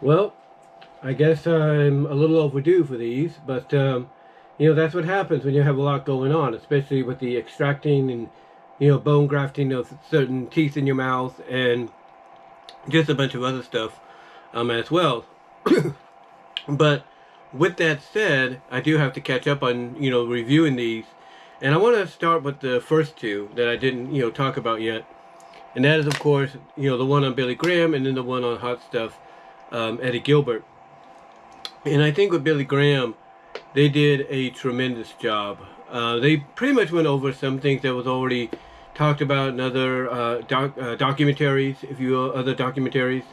Well, I guess I'm a little overdue for these, but that's what happens when you have a lot going on, especially with the extracting and bone grafting of certain teeth in your mouth and just a bunch of other stuff as well. But with that said, I do have to catch up on reviewing these, and I want to start with the first two that I didn't talk about yet, and that is of course the one on Billy Graham and then the one on Hot Stuff, Eddie Gilbert. And I think with Billy Graham, they did a tremendous job. They pretty much went over some things that was already talked about in other documentaries, if you will, other documentaries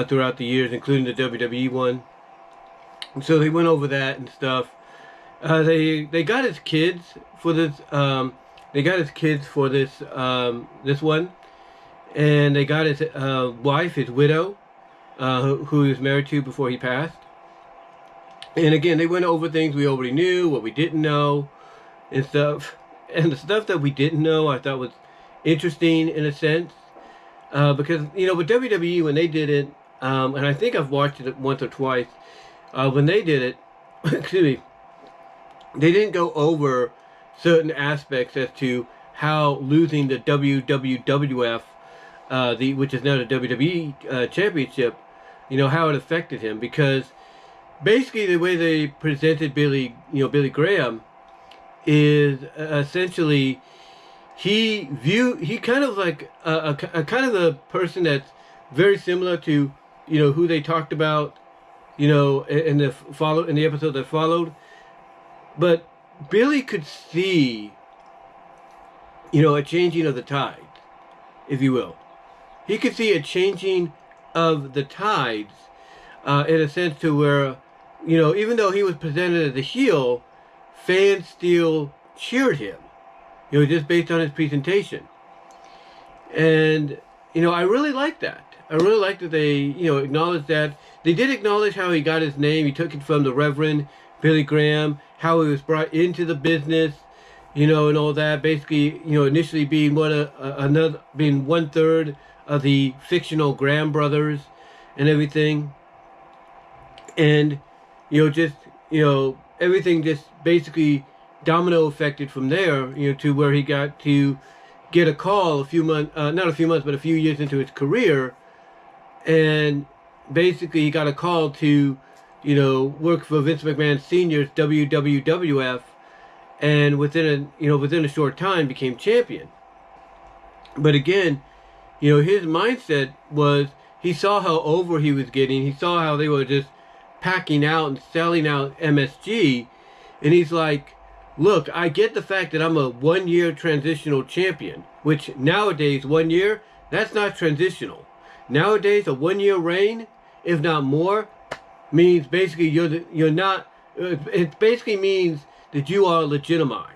throughout the years, including the WWE one. So they went over that and stuff. They got his kids for this. They got his kids for this one, and they got his wife, his widow, who he was married to before he passed. And again, they went over things we already knew, what we didn't know, and stuff. And the stuff that we didn't know, I thought was interesting in a sense, because with WWE when they did it, and I think I've watched it once or twice. When they did it, excuse me, they didn't go over certain aspects as to how losing the WWF, which is now the WWE Championship, how it affected him, because basically the way they presented Billy Graham is essentially he kind of like a kind of a person that's very similar to who they talked about in the episode that followed, but Billy could see a changing of the tides, if you will. He could see a changing of the tides in a sense to where even though he was presented as a heel, fans still cheered him, just based on his presentation. And, I really like that. I really like that they, acknowledged that. They did acknowledge how he got his name. He took it from the Reverend Billy Graham, how he was brought into the business, and all that. Basically, initially being being 1/3 of the fictional Graham brothers and everything. And, just, everything just basically domino affected from there, to where he got to get a call a few months, not a few months, but a few years into his career. And basically he got a call to, work for Vince McMahon Sr.'s WWF, and within a short time became champion. But again, his mindset was, he saw how over he was getting. He saw how they were just packing out and selling out MSG, and he's like, look, I get the fact that I'm a 1-year transitional champion, which nowadays 1 year, that's not transitional. Nowadays, a 1-year reign, if not more, means basically you're not. It basically means that you are legitimized.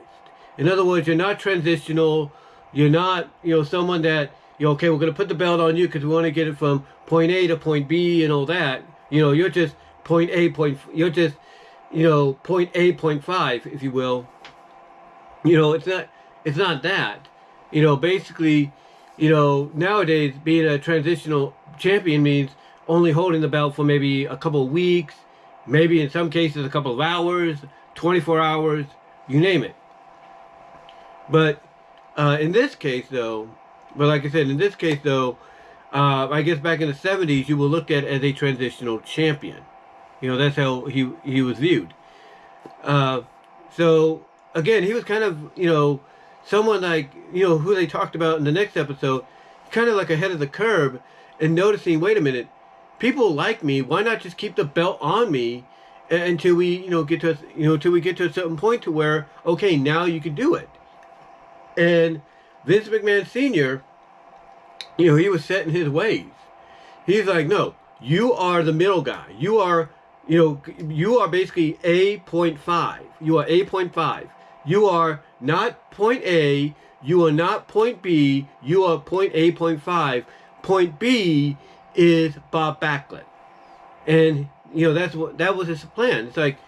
In other words, you're not transitional. You're not someone that okay, we're gonna put the belt on you because we want to get it from point A to point B and all that. You're just point A You're just point A, point 5, if you will. It's not that. Basically, nowadays being a transitional champion means only holding the belt for maybe a couple of weeks, maybe in some cases a couple of hours, 24 hours, you name it. But in this case though, like I said, I guess back in the 70s you were looked at as a transitional champion. That's how he was viewed. So again, he was kind of, someone like, who they talked about in the next episode, kind of like ahead of the curve and noticing, wait a minute, people like me, why not just keep the belt on me until we, get to, till we get to a certain point to where, okay, now you can do it. And Vince McMahon Sr., he was set in his ways. He's like, no, you are the middle guy. You are basically A.5. You are A.5. You are not point A. You are not point B. You are point A.5. Point B is Bob Backlund. And, that was his plan. It's like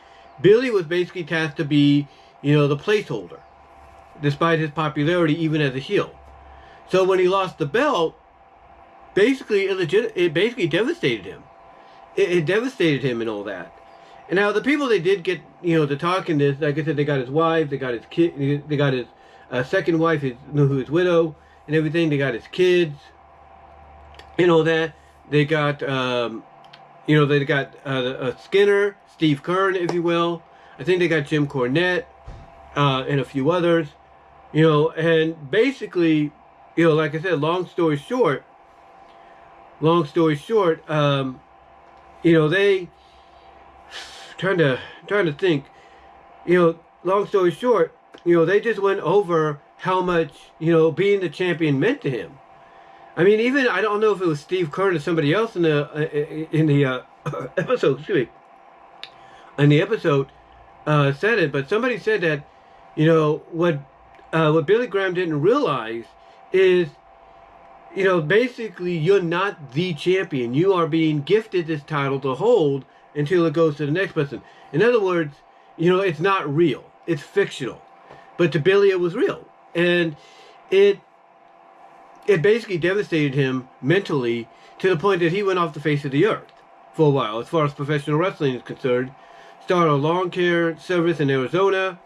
Billy was basically tasked to be, the placeholder, despite his popularity even as a heel. So when he lost the belt, basically it basically devastated him. it devastated him and all that. And now the people they did get, to talk in this, like I said, they got his wife, they got his kid, they got his second wife, who is widow, and everything. They got his kids, and all that. They got, they got Skinner, Steve Kern, if you will. I think they got Jim Cornette, and a few others, and basically, like I said, long story short, they trying to think, long story short, they just went over how much, being the champion meant to him. I mean, even, I don't know if it was Steve Kern or somebody else in the episode, excuse me, in the episode, said it, but somebody said that, what Billy Graham didn't realize is, basically you're not the champion. You are being gifted this title to hold until it goes to the next person. In other words, it's not real. It's fictional. But to Billy, it was real. And it basically devastated him mentally to the point that he went off the face of the earth for a while, as far as professional wrestling is concerned. Started a lawn care service in Arizona,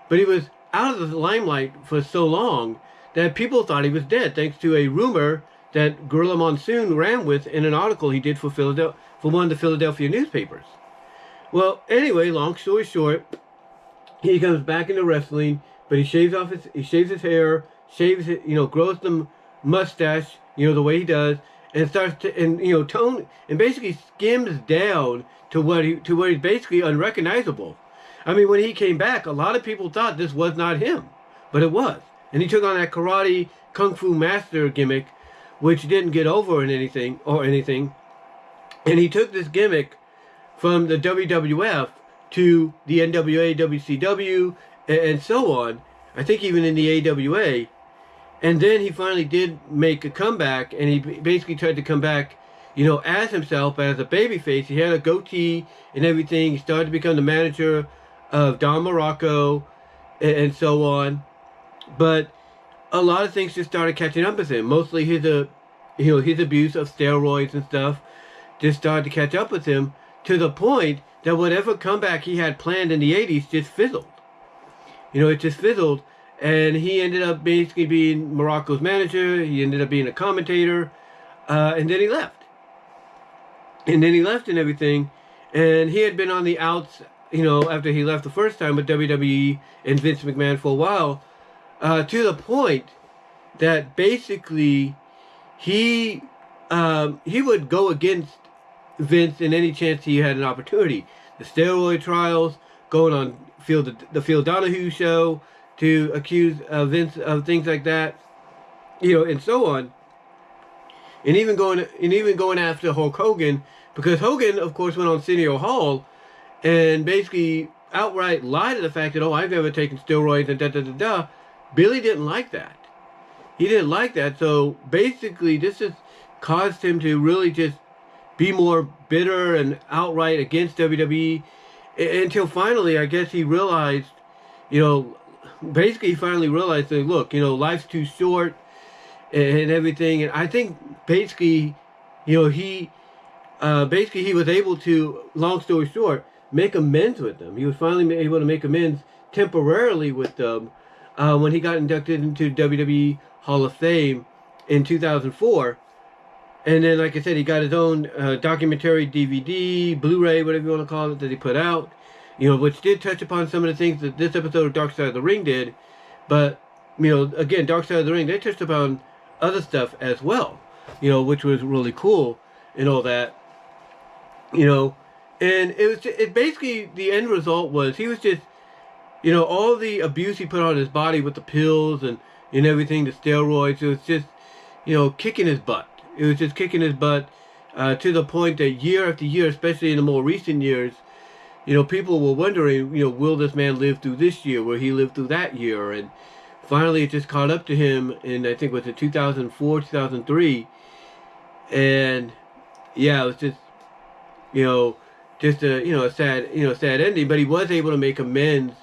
but he was out of the limelight for so long that people thought he was dead, thanks to a rumor that Gorilla Monsoon ran with in an article he did for one of the Philadelphia newspapers. Well, anyway, long story short, he comes back into wrestling, but he shaves his hair, grows the mustache, the way he does, and starts to, tone, and basically skims down to where he's basically unrecognizable. I mean, when he came back, a lot of people thought this was not him, but it was. And he took on that karate kung fu master gimmick, which didn't get over in anything. And he took this gimmick from the WWF to the NWA, WCW, and so on. I think even in the AWA. And then he finally did make a comeback, and he basically tried to come back, as himself, as a babyface. He had a goatee and everything. He started to become the manager of Don Morocco, and so on. But a lot of things just started catching up with him. Mostly his abuse of steroids and stuff just started to catch up with him, to the point that whatever comeback he had planned in the 80s just fizzled. It just fizzled, and he ended up basically being Morocco's manager. He ended up being a commentator, and then he left. And everything, and he had been on the outs, after he left the first time with WWE and Vince McMahon for a while, to the point that basically he would go against Vince in any chance he had an opportunity. The steroid trials, going on the Phil Donahue show to accuse Vince of things like that, and so on. And even going after Hulk Hogan, because Hogan, of course, went on Arsenio Hall and basically outright lied to the fact that, I've never taken steroids and da-da-da-da. Billy didn't like that. He didn't like that. So basically, this just caused him to really just be more bitter and outright against WWE, until finally, I guess he realized, basically he finally realized that, look, life's too short and everything. And I think basically, he was able to, long story short, make amends with them. He was finally able to make amends temporarily with them when he got inducted into WWE Hall of Fame in 2004. And then, like I said, he got his own documentary DVD, Blu-ray, whatever you want to call it, that he put out, which did touch upon some of the things that this episode of Dark Side of the Ring did. But, again, Dark Side of the Ring, they touched upon other stuff as well, which was really cool and all that, And it basically, the end result was, he was just, all the abuse he put on his body with the pills and everything, the steroids, it was just, kicking his butt. It was just kicking his butt to the point that year after year, especially in the more recent years, people were wondering, will this man live through this year? Will he live through that year? And finally, it just caught up to him in, I think, was it 2004, 2003? And yeah, it was just, a sad ending. But he was able to make amends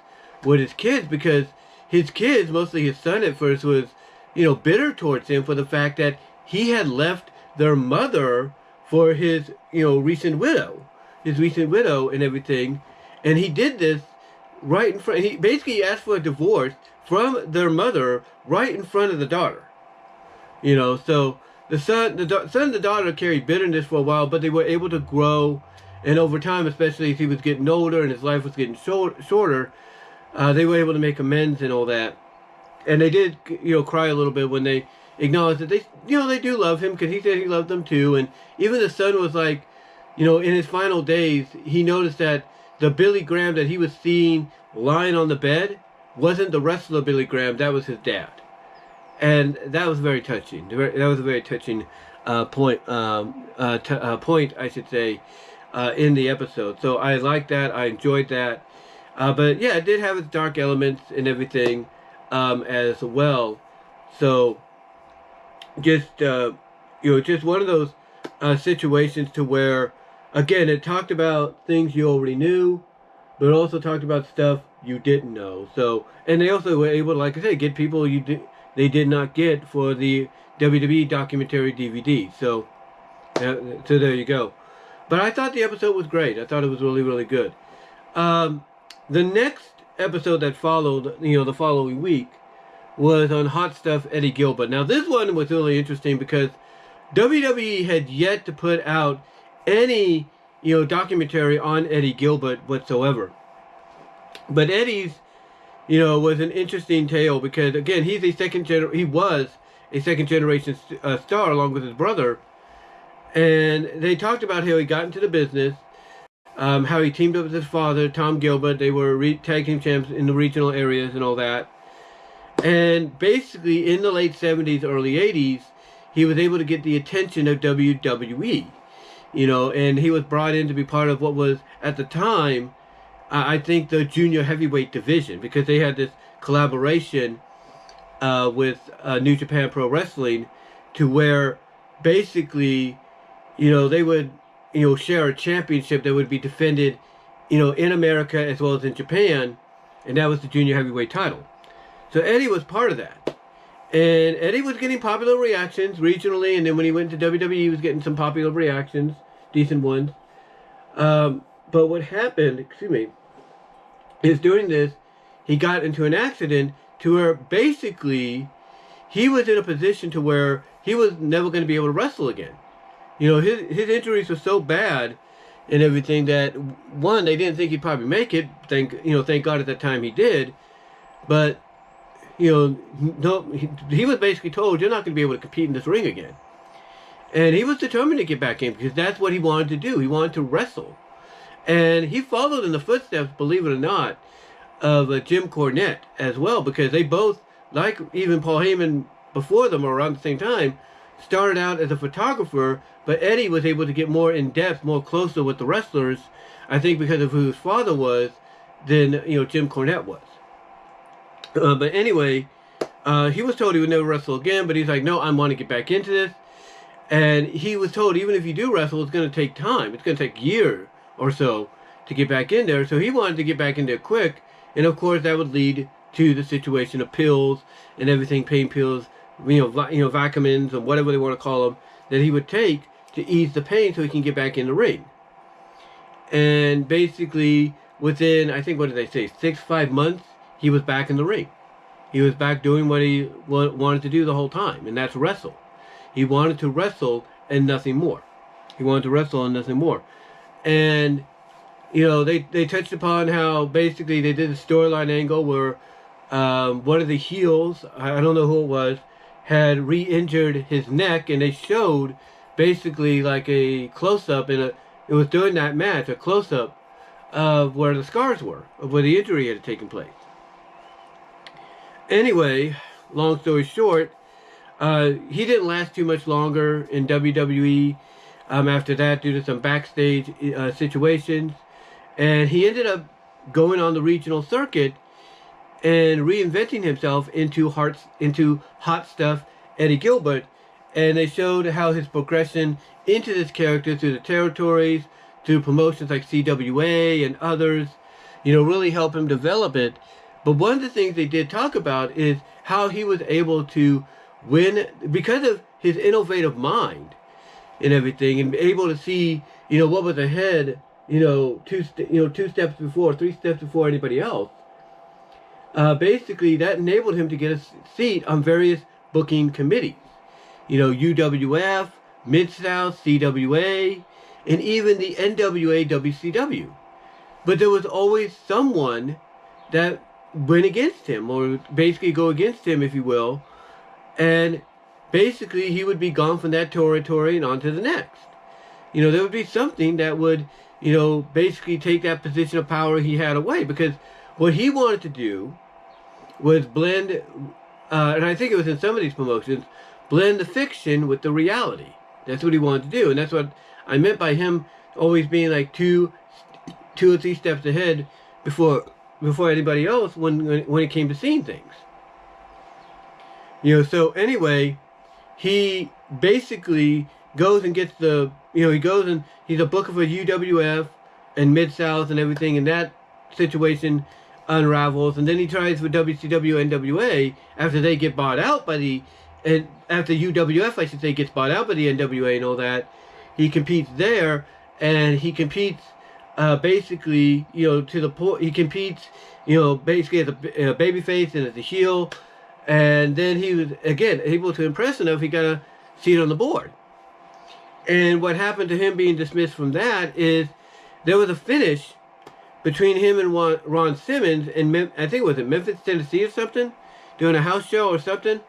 with his kids, because his kids, mostly his son at first, was, bitter towards him for the fact that he had left their mother for his, recent widow, and everything. And he did this right in front. He basically asked for a divorce from their mother right in front of the daughter. So the son and the daughter carried bitterness for a while, but they were able to grow. And over time, especially as he was getting older and his life was getting shorter, they were able to make amends and all that. And they did, cry a little bit when they acknowledged that they do love him, because he said he loved them too. And even the son was like, in his final days, he noticed that the Billy Graham that he was seeing lying on the bed wasn't the wrestler Billy Graham, that was his dad. And that was very touching. That was a very touching point, I should say, in the episode. So I liked that. I enjoyed that. But yeah, it did have its dark elements and everything as well. So just just one of those situations to where, again, it talked about things you already knew, but it also talked about stuff you didn't know. So, and they also were able to, like I said, get people they did not get for the WWE documentary DVD. So there you go. But I thought the episode was great. I thought it was really, really good. The next episode that followed, the following week, was on Hot Stuff Eddie Gilbert. Now, this one was really interesting because WWE had yet to put out any, documentary on Eddie Gilbert whatsoever. But Eddie's, was an interesting tale because, again, he was a second generation star along with his brother. And they talked about how he got into the business, how he teamed up with his father, Tom Gilbert. They were tag team champs in the regional areas and all that. And basically, in the late 70s, early 80s, he was able to get the attention of WWE. And he was brought in to be part of what was, at the time, I think, the junior heavyweight division, because they had this collaboration with New Japan Pro Wrestling, to where basically, they would, share a championship that would be defended, in America as well as in Japan, and that was the junior heavyweight title. So Eddie was part of that. And Eddie was getting popular reactions regionally, and then when he went to WWE, he was getting some popular reactions, decent ones. But what happened, is during this, he got into an accident to where basically he was in a position to where he was never going to be able to wrestle again. His injuries were so bad and everything that, one, they didn't think he'd probably make it. Thank God at that time he did. But, no, he was basically told, you're not going to be able to compete in this ring again. And he was determined to get back in because that's what he wanted to do. He wanted to wrestle. And he followed in the footsteps, believe it or not, of Jim Cornette as well, because they both, like even Paul Heyman before them or around the same time, started out as a photographer, but Eddie was able to get more in depth, more closer with the wrestlers, I think because of who his father was, than Jim Cornette was. But anyway, he was told he would never wrestle again, but he's like, no, I want to get back into this. And he was told, even if you do wrestle, it's going to take time. It's going to take a year or so to get back in there. So he wanted to get back in there quick. And of course, that would lead to the situation of pills and everything, pain pills, Vicamins, or whatever they want to call them, that he would take to ease the pain so he can get back in the ring. And basically, within, I think, 5 months, he was back in the ring. He was back doing what he wanted to do the whole time, and that's wrestle. He wanted to wrestle and nothing more. And, they touched upon how basically they did a storyline angle where one of the heels, I don't know who it was, had re-injured his neck, and they showed basically like a close-up, it was during that match, a close-up of where the scars were, of where the injury had taken place. Anyway, long story short, he didn't last too much longer in WWE after that due to some backstage situations. And he ended up going on the regional circuit and reinventing himself into Hot Stuff Eddie Gilbert. And they showed how his progression into this character through the territories, through promotions like CWA and others, really helped him develop it. But one of the things they did talk about is how he was able to win because of his innovative mind. and everything, and able to see, what was ahead, two steps before, 3 steps before anybody else. Basically, that enabled him to get a seat on various booking committees. UWF, Mid-South, CWA, and even the NWA, WCW. But there was always someone that went against him, or basically go against him, if you will, and basically he would be gone from that territory and on to the next. There would be something that would, basically take that position of power he had away, because what he wanted to do was blend, and I think it was in some of these promotions, blend the fiction with the reality. That's what he wanted to do, and that's what I meant by him always being like two or three steps ahead before anybody else when it came to seeing things. So anyway, he basically goes and gets he goes and he's a booker for UWF and Mid-South and everything, and that situation unravels, and then he tries for WCW, NWA after they get bought out by after UWF, I should say, gets bought out by the NWA and all that. He competes there, and he competes basically, to the point, he competes, basically as a babyface and as a heel, and then he was, again, able to impress enough, he got a seat on the board. And what happened to him being dismissed from that is there was a finish between him and Ron Simmons in, I think it was in Memphis, Tennessee or something, doing a house show or something.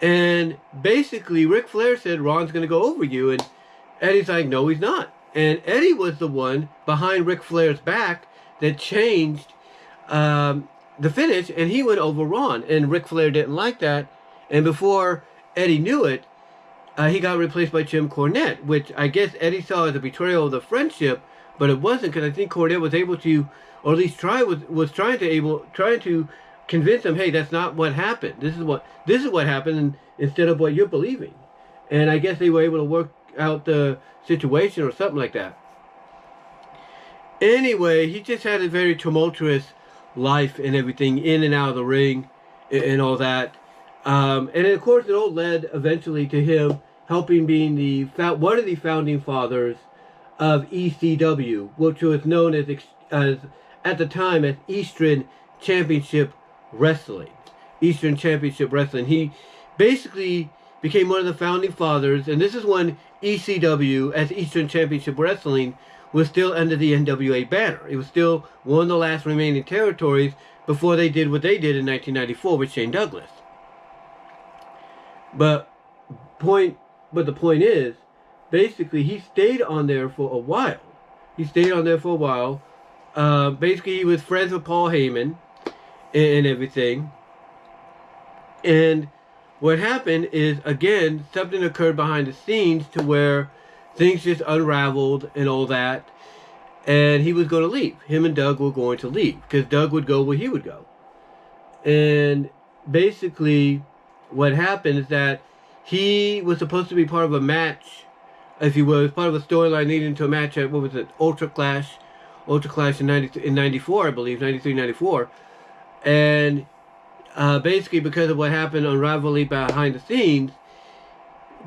And basically Ric Flair said, Ron's going to go over you. And Eddie's like, no, he's not. And Eddie was the one behind Ric Flair's back that changed the finish, and he went over Ron. And Ric Flair didn't like that. And before Eddie knew it, he got replaced by Jim Cornette, which I guess Eddie saw as a betrayal of the friendship, but it wasn't, because I think Cornette was able to, or at least was trying to convince him, hey, that's not what happened. This is what happened, instead of what you're believing. And I guess they were able to work out the situation or something like that. Anyway, he just had a very tumultuous life and everything, in and out of the ring and all that. And of course, it all led eventually to him helping being one of the founding fathers of ECW, which was known as at the time as Eastern Championship Wrestling. Eastern Championship Wrestling. He basically became one of the founding fathers, and this is when ECW, as Eastern Championship Wrestling, was still under the NWA banner. It was still one of the last remaining territories before they did what they did in 1994 with Shane Douglas. But the point is, basically, he stayed on there for a while. Basically, he was friends with Paul Heyman and everything. And what happened is, again, something occurred behind the scenes to where things just unraveled and all that. And he was going to leave. Him and Doug were going to leave, because Doug would go where he would go. And basically, what happened is that he was supposed to be part of a match, if you will. It was part of a storyline leading to a match at, Ultra Clash in 94, I believe, 93, 94. And basically, because of what happened unraveling behind the scenes,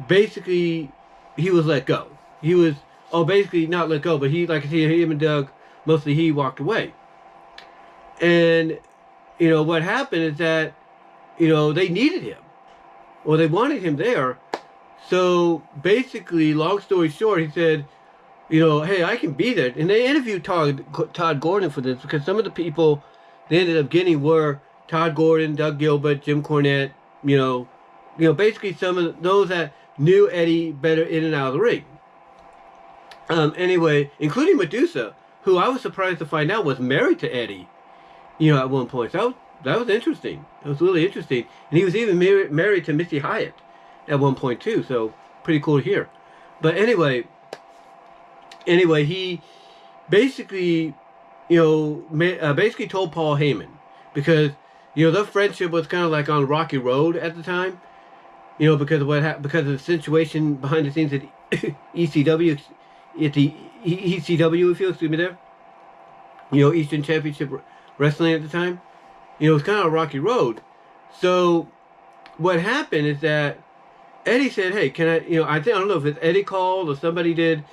basically, he was let go. He was, basically not let go, but him and Doug, mostly he walked away. And, what happened is that, they needed him. Or they wanted him there. So basically, long story short, he said, hey, I can be there. And they interviewed Todd Gordon for this, because some of the people they ended up getting were Todd Gordon, Doug Gilbert, Jim Cornette, basically some of those that knew Eddie better in and out of the ring. Anyway, including Medusa, who I was surprised to find out was married to Eddie, at one point. So that was interesting. It was really interesting. And he was even married to Missy Hyatt at one point too. So pretty cool to hear. But anyway, he basically, basically told Paul Heyman, because, their friendship was kind of like on rocky road at the time, because of because of the situation behind the scenes at ECW, at the ECW, if you excuse me there, Eastern Championship Wrestling at the time. It was kind of a rocky road. So what happened is that, Eddie said, "Hey, can I? I don't know if it's Eddie called or somebody did,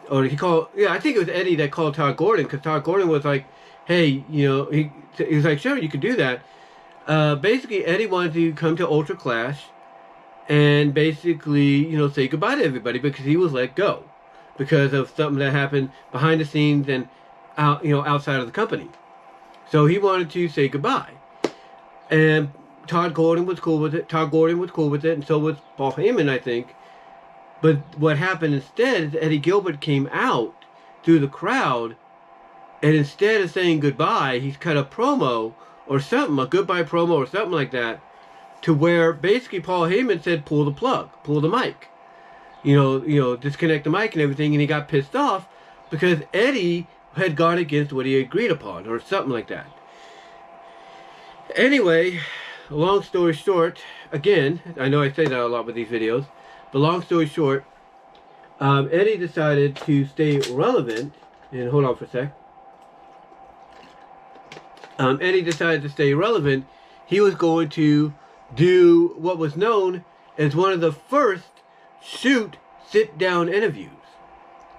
or he called. Yeah, I think it was Eddie that called Todd Gordon because Todd Gordon was like, hey, he was like, sure, you could do that. Basically, Eddie wanted to come to Ultra Clash and basically, say goodbye to everybody because he was let go because of something that happened behind the scenes and outside of the company. So he wanted to say goodbye, and Todd Gordon was cool with it. Todd Gordon was cool with it, and so was Paul Heyman, I think. But what happened instead is Eddie Gilbert came out through the crowd, and instead of saying goodbye, he's cut a promo or something, a goodbye promo or something like that, to where basically Paul Heyman said, pull the plug, pull the mic, disconnect the mic and everything, and he got pissed off because Eddie had gone against what he agreed upon or something like that. Anyway, long story short, again, I know I say that a lot with these videos, but long story short, Eddie decided to stay relevant, and hold on for a sec. Eddie decided to stay relevant. He was going to do what was known as one of the first shoot sit-down interviews.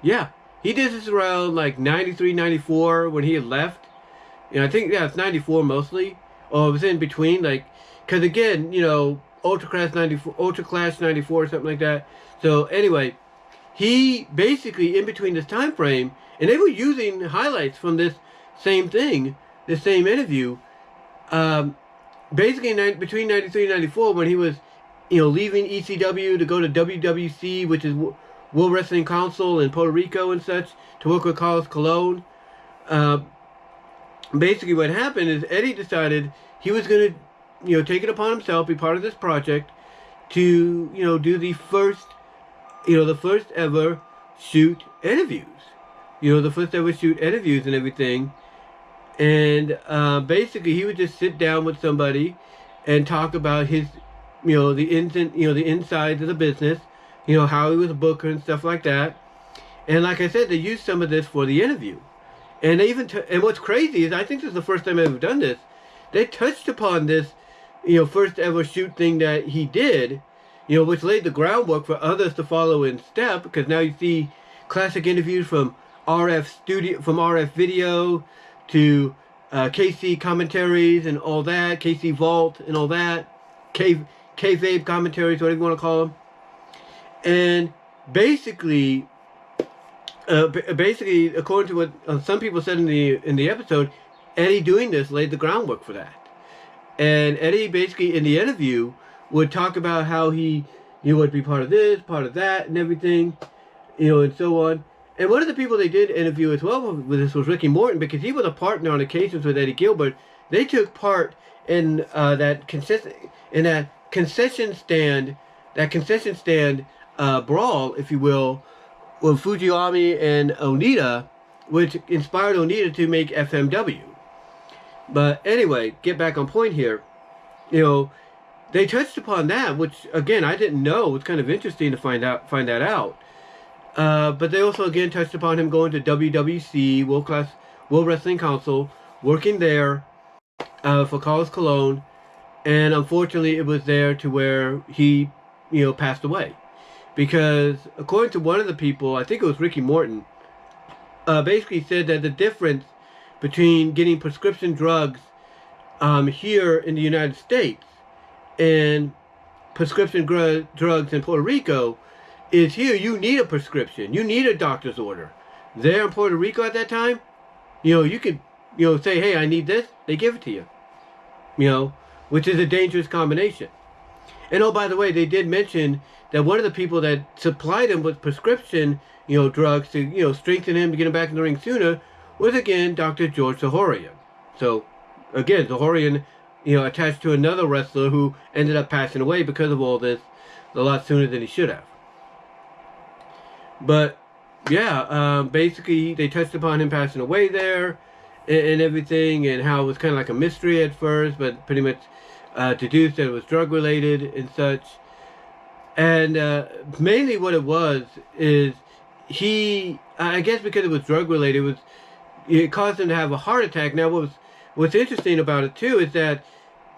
Yeah, he did this around like 93, 94 when he had left. I think, yeah, it's 94 mostly. Or it was in between, like, because again, Ultra Clash 94 or something like that. So anyway, he basically, in between this time frame, and they were using highlights from this same thing, this same interview, basically between 93 and 94, when he was, leaving ECW to go to WWC, which is World Wrestling Council in Puerto Rico and such, to work with Carlos Colon. Basically what happened is Eddie decided he was going to, take it upon himself, be part of this project, to, do the first ever shoot interviews. The first ever shoot interviews and everything. And basically he would just sit down with somebody and talk about his, the insides of the business, how he was a booker and stuff like that. And like I said, they used some of this for the interview. And they even, and what's crazy is, I think this is the first time I've ever done this, they touched upon this, first ever shoot thing that he did, which laid the groundwork for others to follow in step, because now you see classic interviews from RF Video to KC commentaries and all that, KC Vault and all that, K-Vape commentaries, whatever you want to call them. And basically, according to what some people said in the episode, Eddie doing this laid the groundwork for that. And Eddie basically in the interview would talk about how he would be part of this, part of that, and everything, and so on. And one of the people they did interview as well with this was Ricky Morton, because he was a partner on occasions with Eddie Gilbert. They took part in that concession stand brawl, if you will, with Fujiyama and Onita, which inspired Onita to make FMW. But anyway, get back on point here. They touched upon that, which again I didn't know. It was kind of interesting to find that out. But they also again touched upon him going to WWC, World Wrestling Council, working there for Carlos Colon, and unfortunately it was there to where he passed away. Because according to one of the people, I think it was Ricky Morton, basically said that the difference between getting prescription drugs here in the United States and prescription drugs in Puerto Rico is here you need a prescription. You need a doctor's order. There in Puerto Rico at that time, you could, say, hey, I need this. They give it to you, which is a dangerous combination. And oh, by the way, they did mention that one of the people that supplied him with prescription, drugs to, strengthen him to get him back in the ring sooner was, again, Dr. George Zahorian. So, again, Zahorian, attached to another wrestler who ended up passing away because of all this a lot sooner than he should have. But, yeah, basically, they touched upon him passing away there and everything, and how it was kind of like a mystery at first, but pretty much deduced that it was drug-related and such. And mainly what it was is I guess because it was drug-related, it caused him to have a heart attack. Now, what's interesting about it, too, is that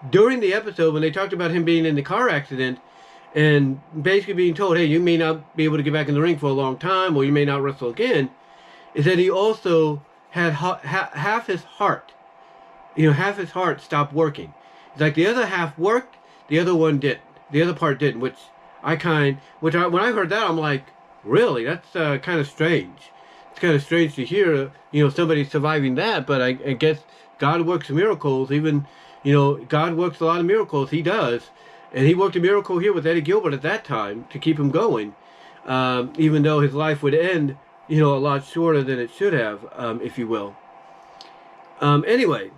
during the episode, when they talked about him being in the car accident, and basically being told, hey, you may not be able to get back in the ring for a long time, or you may not wrestle again, is that he also had half his heart, half his heart stopped working. It's like the other half worked, the other one didn't. The other part didn't, when I heard that, I'm like, really? That's kind of strange. It's kind of strange to hear, somebody surviving that, but I guess God works miracles. Even, God works a lot of miracles. He does. And he worked a miracle here with Eddie Gilbert at that time to keep him going, even though his life would end, a lot shorter than it should have, if you will. Anyway,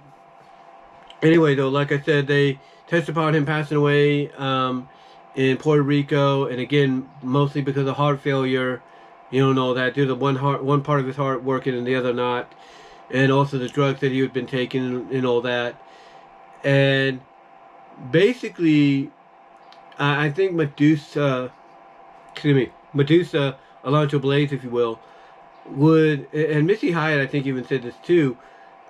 though, like I said, they touched upon him passing away in Puerto Rico, and again, mostly because of heart failure, and all that, due to one part of his heart working and the other not, and also the drugs that he had been taking and all that. And basically, I think Medusa, Alonso Blaze, if you will, and Missy Hyatt, I think, even said this too,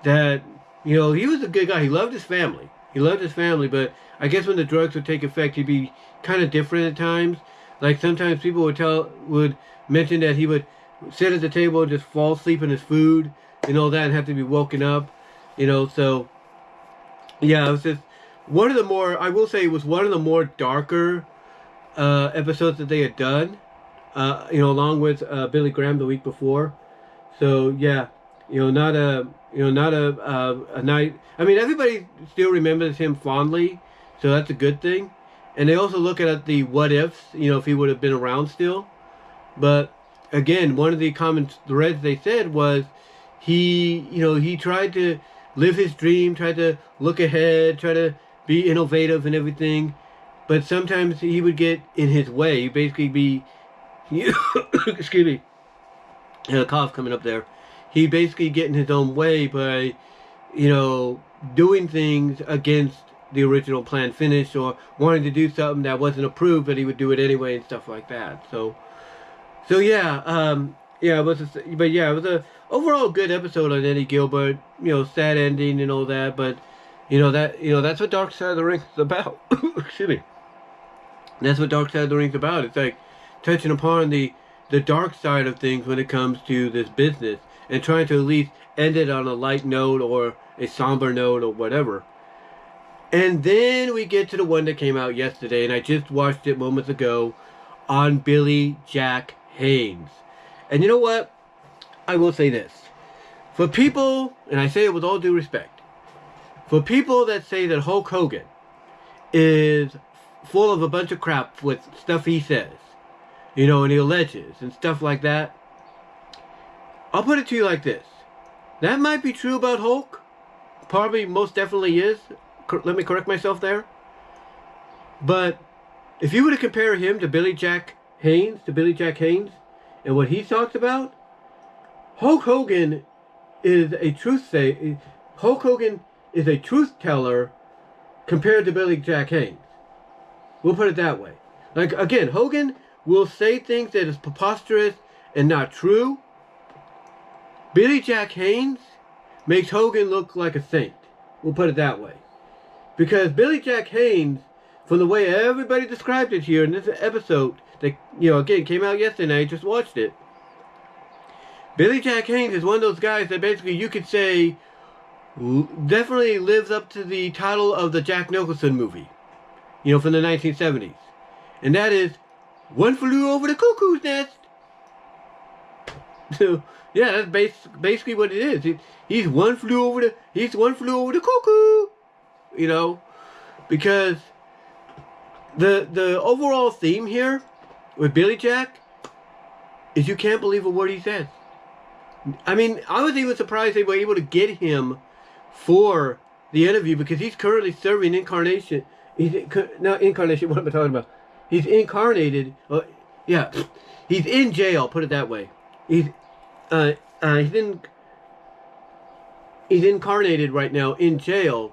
that, he was a good guy. He loved his family. But I guess when the drugs would take effect, he'd be kind of different at times. Like sometimes people would mention that he would sit at the table and just fall asleep in his food and all that and have to be woken up, so yeah, it was just one of the more, I will say it was one of the more darker episodes that they had done, along with Billy Graham the week before. So yeah, not a night. I mean, everybody still remembers him fondly, so that's a good thing. And they also look at the what ifs, if he would have been around still. But again, one of the common threads they said was he tried to live his dream, tried to look ahead, try to be innovative and everything, but sometimes he would get in his way. He'd basically be, excuse me, a cough coming up there. He'd basically get in his own way by, doing things against the original plan finish, or wanting to do something that wasn't approved, but he would do it anyway and stuff like that. So yeah, it was a overall good episode on Eddie Gilbert. Sad ending and all that, but that's what Dark Side of the Ring is about. Excuse me. That's what Dark Side of the Ring is about. It's like touching upon the dark side of things when it comes to this business, and trying to at least end it on a light note or a somber note or whatever. And then we get to the one that came out yesterday, and I just watched it moments ago, on Billy Jack Haynes. And you know what? I will say this. For people, and I say it with all due respect, for people that say that Hulk Hogan is full of a bunch of crap with stuff he says, and he alleges and stuff like that, I'll put it to you like this. That might be true about Hulk. Probably most definitely is. Let me correct myself there. But if you were to compare him to Billy Jack Haynes, and what he talks about, Hulk Hogan is a truth teller compared to Billy Jack Haynes. We'll put it that way. Like, again, Hogan will say things that is preposterous and not true. Billy Jack Haynes makes Hogan look like a saint. We'll put it that way. Because Billy Jack Haynes, from the way everybody described it here in this episode, that, again, came out yesterday, I just watched it. Billy Jack Haynes is one of those guys that basically you could say definitely lives up to the title of the Jack Nicholson movie, from the 1970s. And that is One Flew Over the Cuckoo's Nest. So, yeah, that's basically what it is. He's one flew over the cuckoo. Because the overall theme here with Billy Jack is you can't believe a word he says. I mean, I was even surprised they were able to get him for the interview, because he's currently serving incarnation. Not incarnation, what am I talking about? He's incarnated. He's in jail, put it that way. He's incarnated right now in jail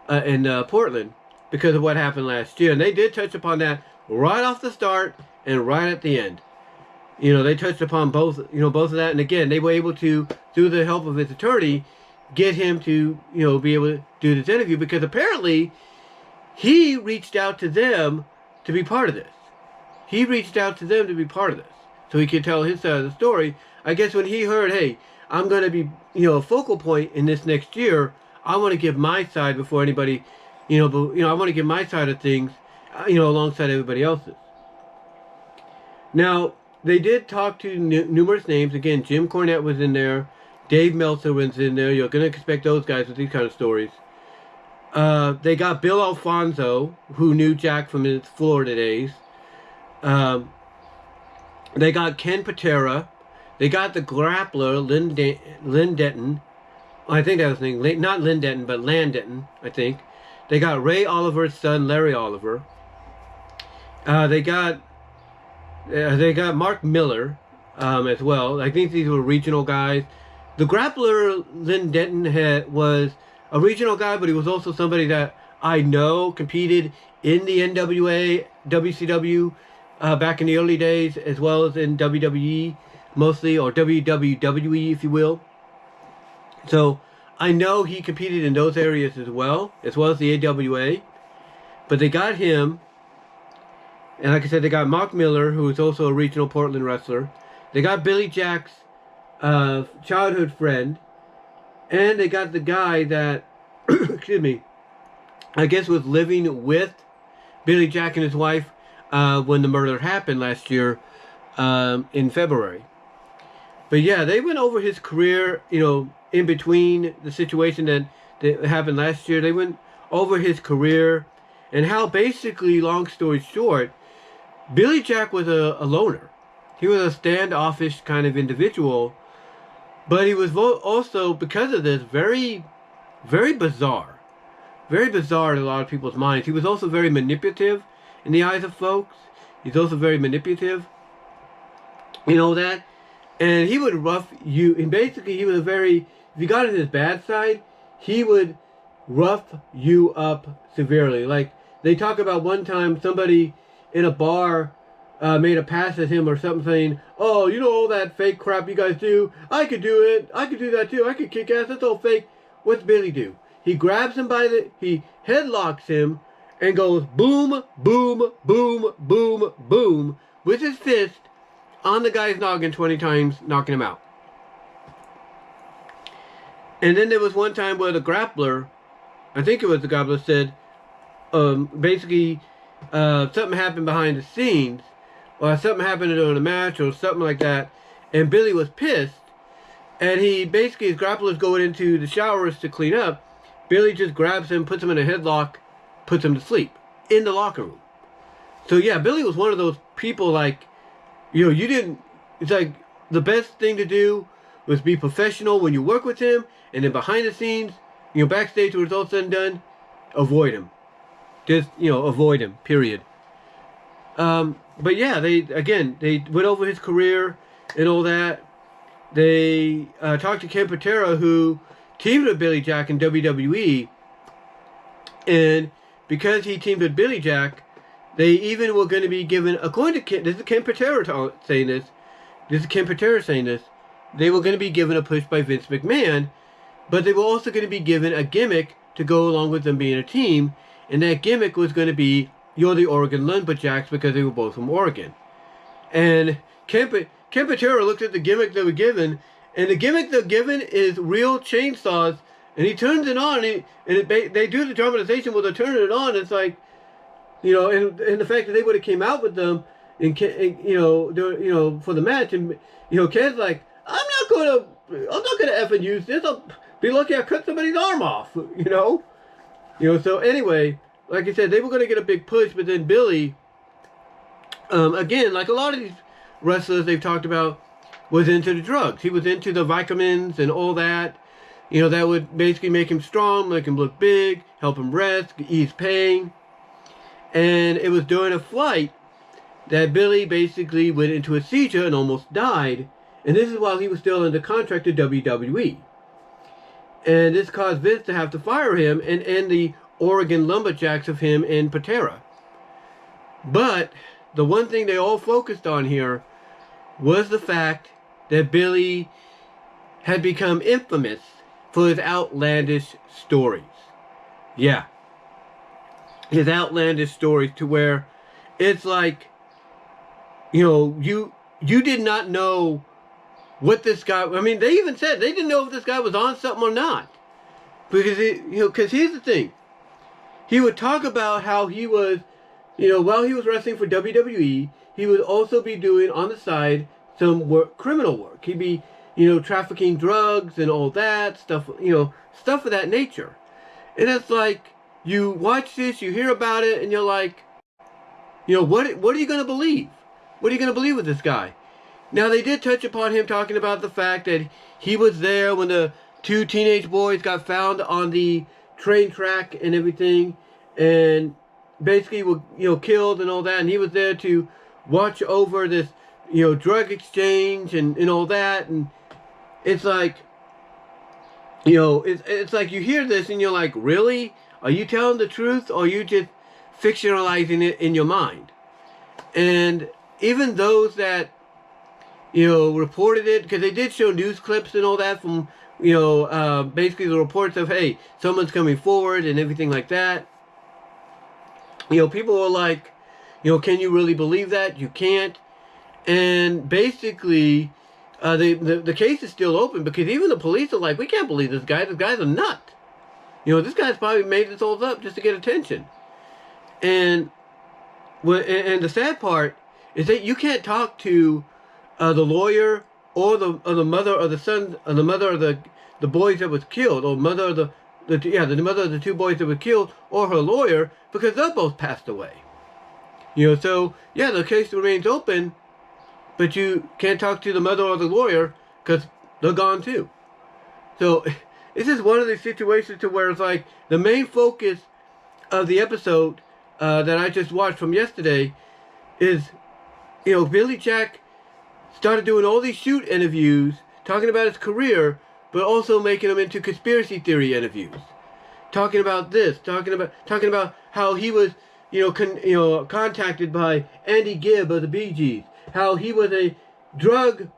in Portland because of what happened last year. And they did touch upon that right off the start and right at the end. They touched upon both of that. And again, they were able to, through the help of his attorney, get him to, be able to do this interview, because apparently he reached out to them to be part of this. he reached out to them to be part of this, so he could tell his side of the story. I guess when he heard, hey, I'm going to be, a focal point in this next year, I want to give my side before anybody, I want to give my side of things, alongside everybody else's. Now, they did talk to numerous names. Again, Jim Cornette was in there. Dave Meltzer was in there. You're going to expect those guys with these kind of stories. They got Bill Alfonso, who knew Jack from his Florida days. They got Ken Patera. They got the grappler, Lynn Denton. I think that was his name. Not Lynn Denton, but Land Denton, I think. They got Ray Oliver's son, Larry Oliver. They got Mark Miller as well. I think these were regional guys. The grappler, Lynn Denton, was a regional guy, but he was also somebody that I know competed in the NWA, WCW back in the early days, as well as in WWE mostly, or WWE, if you will. So I know he competed in those areas as well as the AWA. But they got him, and like I said, they got Mark Miller, who is also a regional Portland wrestler. They got Billy Jack's childhood friend, and they got the guy that, excuse me, I guess was living with Billy Jack and his wife when the murder happened last year in February. But yeah, they went over his career, in between the situation that happened last year. They went over his career and how basically, long story short, Billy Jack was a loner. He was a standoffish kind of individual, but he was also, because of this, very, very bizarre. Very bizarre in a lot of people's minds. He was also very manipulative in the eyes of folks. He's also very manipulative. You know that? And he would rough you, and basically he was if you got on his bad side, he would rough you up severely. Like, they talk about one time somebody in a bar made a pass at him or something, saying, oh, all that fake crap you guys do, I could do it, I could do that too, I could kick ass, that's all fake. What's Billy do? He grabs him he headlocks him and goes boom, boom, boom, boom, boom with his fist on the guy's noggin 20 times, knocking him out. And then there was one time where the grappler, I think it was the grappler, said, basically, something happened behind the scenes, or something happened during a match, or something like that, and Billy was pissed, and he basically, his grappler's going into the showers to clean up. Billy just grabs him, puts him in a headlock, puts him to sleep in the locker room. So yeah, Billy was one of those people, like, it's like the best thing to do was be professional when you work with him, and then behind the scenes, backstage when it's all said and done, avoid him. Just, avoid him, period. But yeah, they went over his career and all that. They talked to Ken Patera, who teamed with Billy Jack in WWE, and because he teamed with Billy Jack, they even were going to be given, according to Ken, this is Ken Patera saying this, they were going to be given a push by Vince McMahon, but they were also going to be given a gimmick to go along with them being a team, and that gimmick was going to be, you're the Oregon Lumberjacks, because they were both from Oregon. And Ken Patera looked at the gimmick they were given, and the gimmick they're given is real chainsaws, and he turns it on, and they do the dramatization where they're turning it on. It's like, and the fact that they would have came out with them, and for the match, and Ken's like, I'm not gonna effing use this. I'll be lucky I cut somebody's arm off. So anyway, like I said, they were gonna get a big push, but then Billy, again, like a lot of these wrestlers they've talked about, was into the drugs. He was into the vitamins and all that. That would basically make him strong, make him look big, help him rest, ease pain. And it was during a flight that Billy basically went into a seizure and almost died. And this is while he was still under contract to WWE. And this caused Vince to have to fire him and end the Oregon Lumberjacks of him and Patera. But the one thing they all focused on here was the fact that Billy had become infamous for his outlandish stories. Yeah. His outlandish stories, to where it's like, you did not know what this guy. I mean, they even said they didn't know if this guy was on something or not, because because here's the thing. He would talk about how he was, while he was wrestling for WWE, he would also be doing on the side some criminal work. He'd be, trafficking drugs and all that stuff, stuff of that nature. And it's like, you watch this, you hear about it, and you're like, what are you going to believe? What are you going to believe with this guy? Now, they did touch upon him talking about the fact that he was there when the two teenage boys got found on the train track and everything, and basically were, killed and all that, and he was there to watch over this, drug exchange and all that, and it's like, it's like you hear this and you're like, really? Are you telling the truth, or are you just fictionalizing it in your mind? And even those that, reported it, because they did show news clips and all that from, basically the reports of, hey, someone's coming forward and everything like that. People were like, can you really believe that? You can't. And basically, the case is still open, because even the police are like, we can't believe this guy. This guy's a nut. This guy's probably made this all up just to get attention. And the sad part is that you can't talk to the lawyer or the mother or the son or the mother of the boys that was killed, or mother of the mother of the two boys that were killed, or her lawyer, because they're both passed away. So yeah, the case remains open, but you can't talk to the mother or the lawyer because they're gone too. So it's just one of these situations to where it's like the main focus of the episode that I just watched from yesterday is, Billy Jack started doing all these shoot interviews, talking about his career, but also making them into conspiracy theory interviews. Talking about this, talking about how he was, contacted by Andy Gibb of the Bee Gees, how he was a drug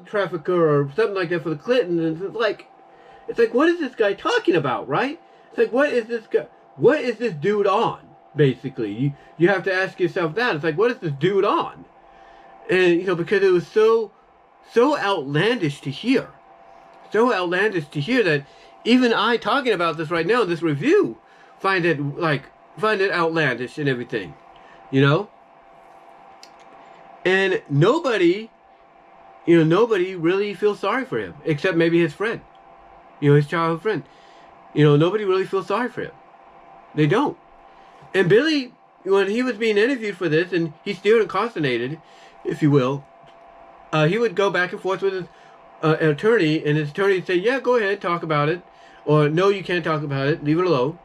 trafficker or something like that for the Clintons. And it's like, what is this guy talking about, right? It's like, what is this dude on? Basically, you have to ask yourself that. It's like, what is this dude on? And because it was so outlandish to hear, that even I talking about this right now in this review find it outlandish and everything, and nobody really feels sorry for him, except maybe his friend, his childhood friend. Nobody really feels sorry for him. They don't. And Billy, when he was being interviewed for this, and he's still incarcerated, if you will, he would go back and forth with his attorney, and his attorney would say, yeah, go ahead, talk about it, or no, you can't talk about it, leave it alone.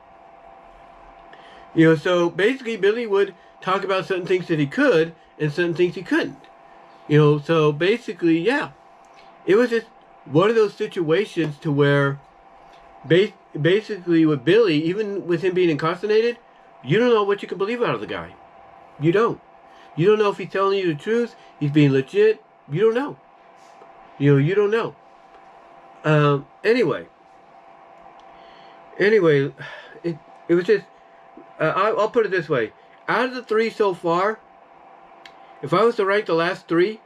So basically Billy would talk about certain things that he could and certain things he couldn't. So basically, yeah, it was just one of those situations to where basically with Billy, even with him being incarcerated, you don't know what you can believe out of the guy. You don't. You don't know if he's telling you the truth, he's being legit. You don't know. You don't know. Anyway, it was just, I'll put it this way. Out of the three so far, if I was to rank the last three,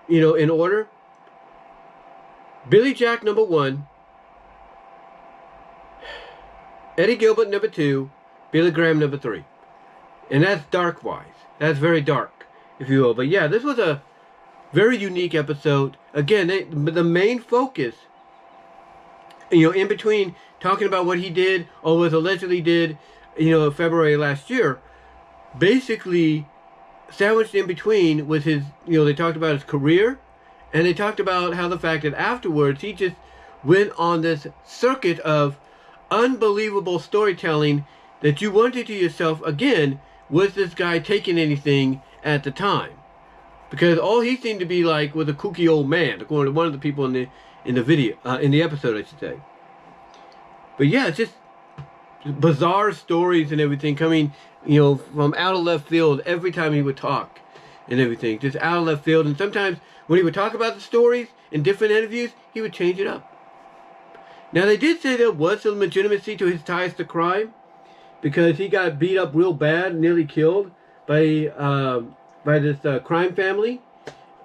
in order, Billy Jack number 1, Eddie Gilbert number 2, Billy Graham number 3. And that's dark-wise. That's very dark, if you will. But yeah, this was a very unique episode. Again, the main focus, in between talking about what he did, or was allegedly did, February last year, basically sandwiched in between was his, they talked about his career, and they talked about how the fact that afterwards he just went on this circuit of unbelievable storytelling that you wondered to yourself, again, was this guy taking anything at the time? Because all he seemed to be like was a kooky old man, according to one of the people in the video, in the episode, I should say. But yeah, it's just bizarre stories and everything coming, from out of left field every time he would talk and everything. Just out of left field. And sometimes when he would talk about the stories in different interviews, he would change it up. Now, they did say there was some legitimacy to his ties to crime, because he got beat up real bad, nearly killed by by this crime family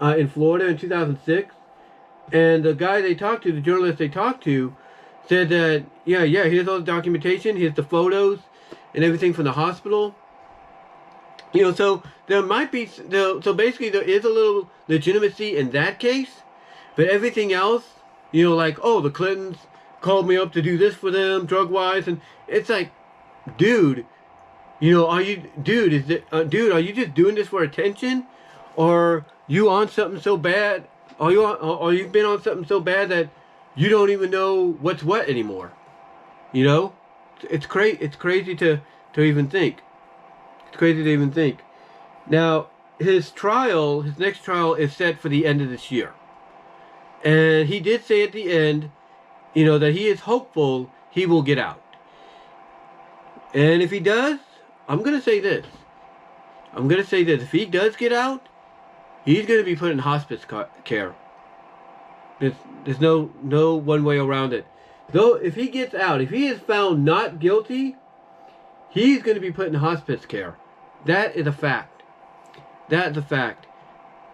in Florida in 2006. And the guy they talked to, the journalist they talked to, said that, yeah, here's all the documentation, here's the photos and everything from the hospital. You know, so there might be, so basically there is a little legitimacy in that case, but everything else, you know, like, oh, the Clintons called me up to do this for them, drug-wise, and it's like, dude, you know, are you just doing this for attention, or you on something so bad, or you've been on something so bad that you don't even know what's what anymore, you know? It's crazy to even think. It's crazy to even think. Now, his next trial is set for the end of this year. And he did say at the end, you know, that he is hopeful he will get out. And if he does, I'm going to say this. If he does get out, he's going to be put in hospice care. There's no one way around it. Though, if he gets out, if he is found not guilty, he's going to be put in hospice care. That is a fact. That's a fact.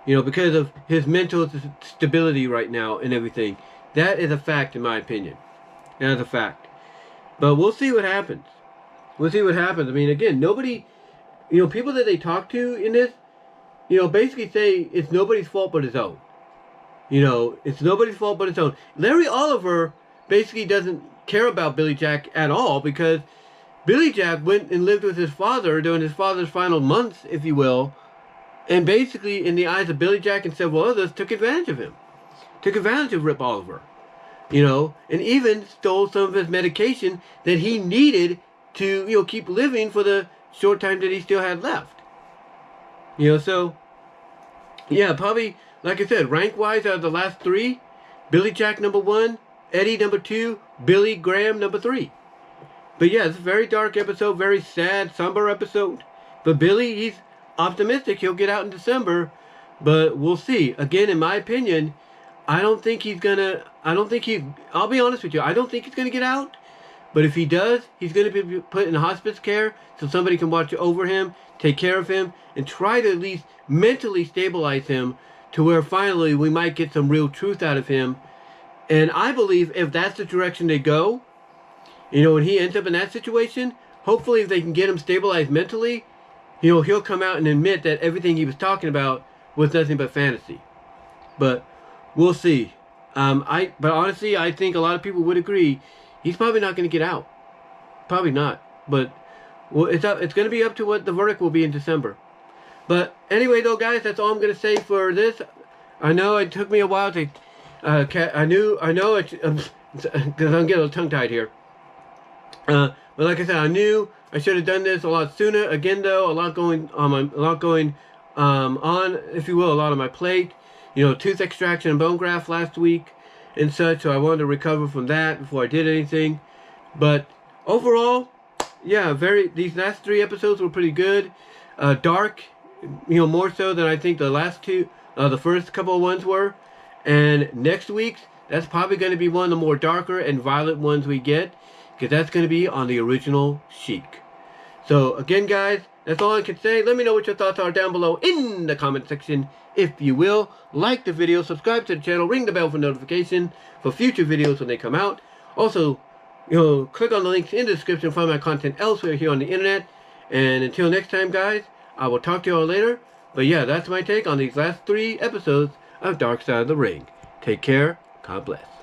You know, because of his mental stability right now and everything. That is a fact, in my opinion. That is a fact. But we'll see what happens. We'll see what happens. I mean, again, nobody, you know, people that they talk to in this, you know, basically say it's nobody's fault but his own. You know, it's nobody's fault but his own. Larry Oliver basically doesn't care about Billy Jack at all, because Billy Jack went and lived with his father during his father's final months, if you will, and basically, in the eyes of Billy Jack and several others, took advantage of him. Took advantage of Rip Oliver. You know, and even stole some of his medication that he needed to, you know, keep living for the short time that he still had left. You know, so, yeah, probably, like I said, rank-wise, out of the last three, Billy Jack number 1, Eddie number 2, Billy Graham number 3. But yeah, it's a very dark episode, very sad, somber episode. But Billy, he's optimistic he'll get out in December, but we'll see. Again, in my opinion, I'll be honest with you, I don't think he's gonna get out. But if he does, he's gonna be put in hospice care so somebody can watch over him, take care of him, and try to at least mentally stabilize him to where finally we might get some real truth out of him. And I believe if that's the direction they go, you know, when he ends up in that situation, hopefully if they can get him stabilized mentally, you know, he'll come out and admit that everything he was talking about was nothing but fantasy. But we'll see. But honestly, I think a lot of people would agree he's probably not going to get out. Probably not. But well, it's going to be up to what the verdict will be in December. But anyway, though, guys, that's all I'm going to say for this. I know it took me a while to. I know, because I'm getting a little tongue-tied here. But like I said, I knew I should have done this a lot sooner. Again, though, a lot going on, if you will, a lot on my plate. You know, tooth extraction and bone graft last week and such. So I wanted to recover from that before I did anything. But overall, yeah, these last 3 episodes were pretty good. Dark, you know, more so than I think the last 2, the first couple of ones were. And next week's, that's probably going to be one of the more darker and violent ones we get, because that's going to be on the original Sheik. So again, guys, that's all I can say. Let me know what your thoughts are down below in the comment section, if you will. Like the video, subscribe to the channel, ring the bell for notification for future videos when they come out. Also, you know, click on the links in the description to find my content elsewhere here on the internet. And until next time, guys, I will talk to you all later. But yeah, that's my take on these last 3 episodes of Dark Side of the Ring. Take care. God bless.